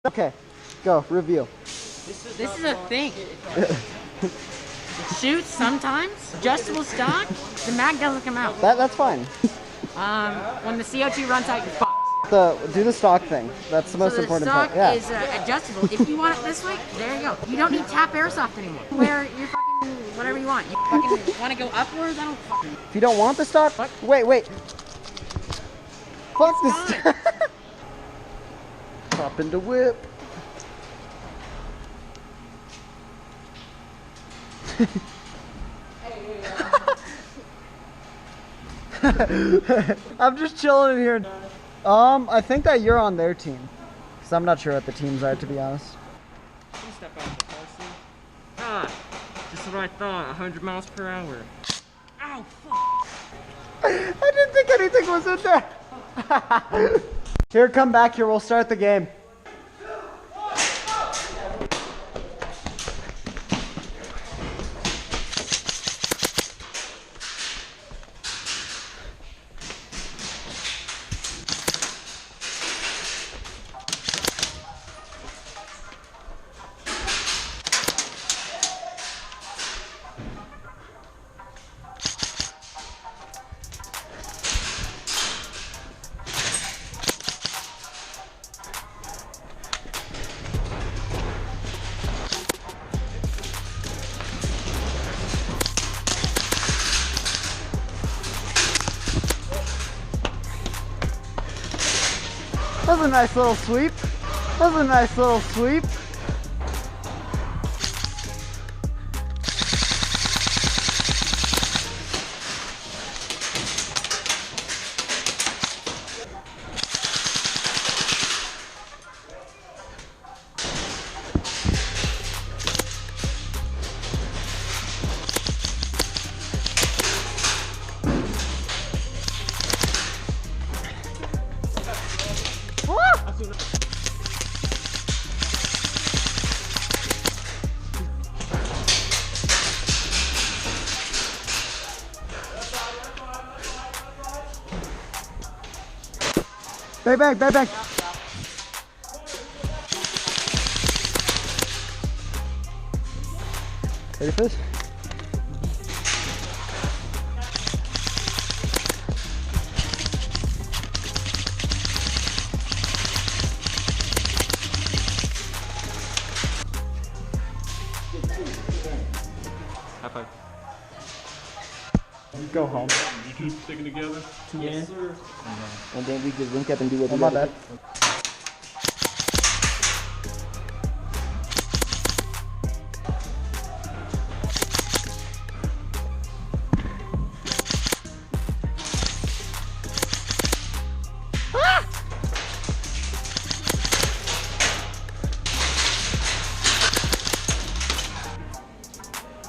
Okay, go, review. This is a thing. Shoots sometimes, adjustable stock, the mag doesn't come out. That's fine. When the CO2 runs out, you're fucked. Do the stock thing. That's the most important part. The stock is adjustable. If you want it this way, there you go. You don't need tap airsoft anymore. Where you're fucking whatever you want. You fucking want to go upwards? I don't fucking. If you don't want the stock, Fuck. wait. Fuck this. Hop into whip. I'm just chilling in here. I think that you're on their team. Because I'm not sure what the teams are, to be honest. Step out of the car, see? Ah, just what I thought. 100 miles per hour. Ow, fuck. I didn't think anything was in there. Here, come back here. We'll start the game. That was a nice little sweep. Back. Ready for this? High five. Go home. You two sticking together? Yes, sir. And then we just link up and do what we gotta do.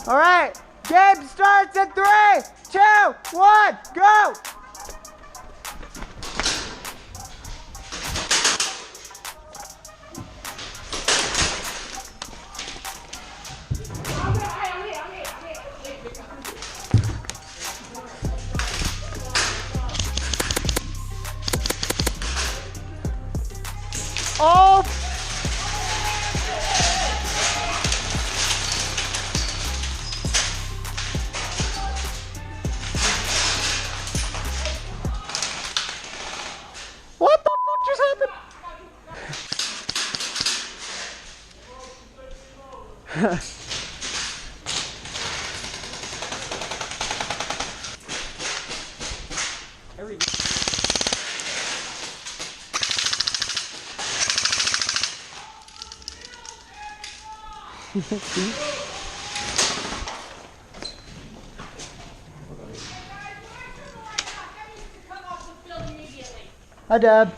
All right, game starts in 3, 2, 1, go! Oh! What the fuck just happened? Hi, Dad.